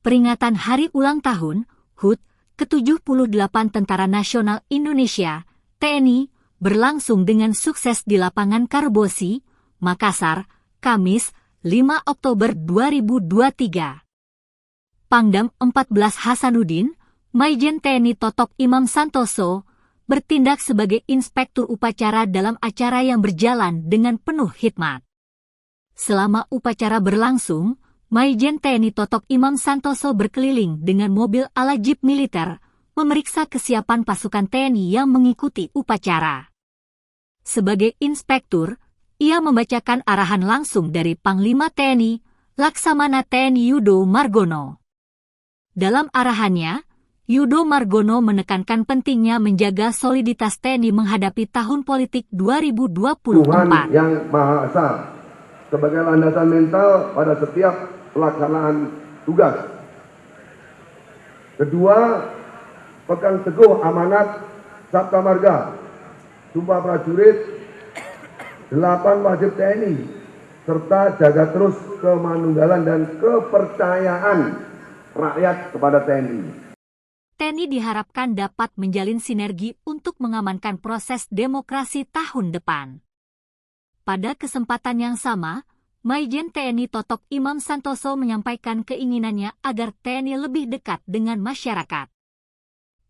Peringatan Hari Ulang Tahun HUT ke-78 Tentara Nasional Indonesia (TNI) berlangsung dengan sukses di Lapangan Karbosi, Makassar, Kamis, 5 Oktober 2023. Pangdam 14 Hasanuddin, Maijen TNI Totok Imam Santoso, bertindak sebagai inspektur upacara dalam acara yang berjalan dengan penuh hikmat. Selama upacara berlangsung, Maijen TNI Totok Imam Santoso berkeliling dengan mobil ala jeep militer, memeriksa kesiapan pasukan TNI yang mengikuti upacara. Sebagai inspektur, ia membacakan arahan langsung dari Panglima TNI, Laksamana TNI Yudo Margono. Dalam arahannya, Yudo Margono menekankan pentingnya menjaga soliditas TNI menghadapi tahun politik 2024. Tuhan yang Maha Esa sebagai landasan mental pada setiap pelaksanaan tugas. Kedua, pegang teguh amanat Sabta Marga, Sumpah Prajurit, 8 wajib TNI, serta jaga terus kemanunggalan dan kepercayaan rakyat kepada TNI. TNI diharapkan dapat menjalin sinergi untuk mengamankan proses demokrasi tahun depan. Pada kesempatan yang sama, Maijen TNI Totok Imam Santoso menyampaikan keinginannya agar TNI lebih dekat dengan masyarakat.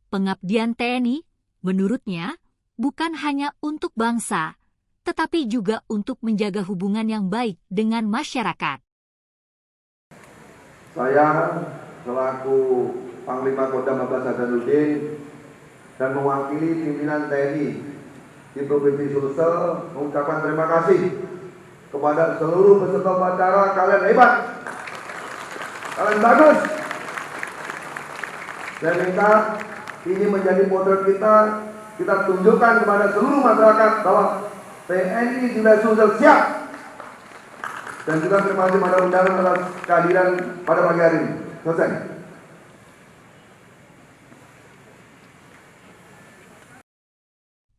Pengabdian TNI, menurutnya, bukan hanya untuk bangsa, tetapi juga untuk menjaga hubungan yang baik dengan masyarakat. Saya selaku Panglima Kodam 14 Hasanuddin dan mewakili pimpinan TNI di Provinsi Sulsel mengucapkan terima kasih kepada seluruh peserta upacara. Kalian hebat, kalian bagus. Saya minta ini menjadi model kita tunjukkan kepada seluruh masyarakat bahwa TNI di wilayah Sulsel siap. Dan juga terima kasih pada undangan atas kehadiran pada pagi hari ini. Selesai.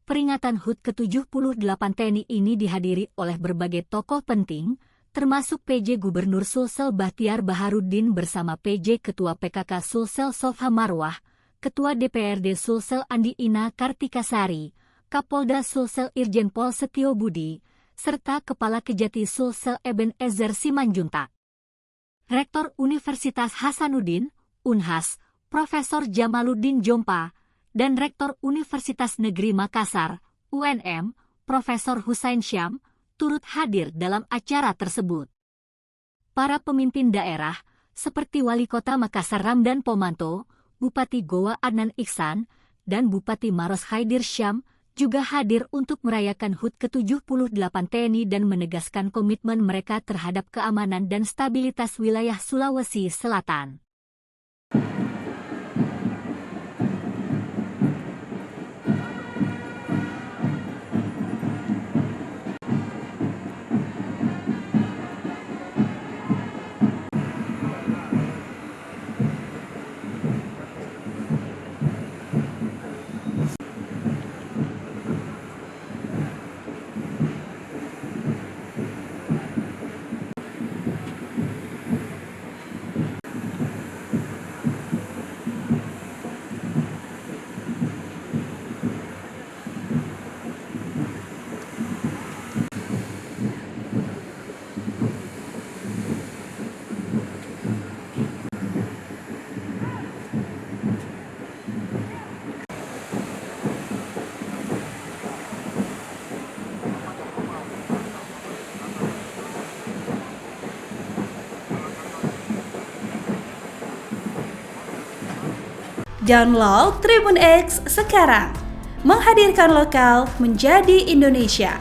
Peringatan HUT ke-78 TNI ini dihadiri oleh berbagai tokoh penting, termasuk PJ Gubernur Sulsel Bahtiar Baharudin bersama PJ Ketua PKK Sulsel Sofha Marwah, Ketua DPRD Sulsel Andi Ina Kartikasari, Kapolda Sulsel Irjen Pol Setio Budi, serta Kepala Kejati Sulsel Ebenezer Simanjuntak. Rektor Universitas Hasanuddin, Unhas, Profesor Jamaluddin Jompa, dan Rektor Universitas Negeri Makassar, UNM, Profesor Husain Syam, turut hadir dalam acara tersebut. Para pemimpin daerah, seperti Wali Kota Makassar Ramdan Pomanto, Bupati Goa Adnan Iksan, dan Bupati Maros Khaidir Syam, juga hadir untuk merayakan HUT ke-78 TNI dan menegaskan komitmen mereka terhadap keamanan dan stabilitas wilayah Sulawesi Selatan. Download Tribun X sekarang, menghadirkan lokal menjadi Indonesia.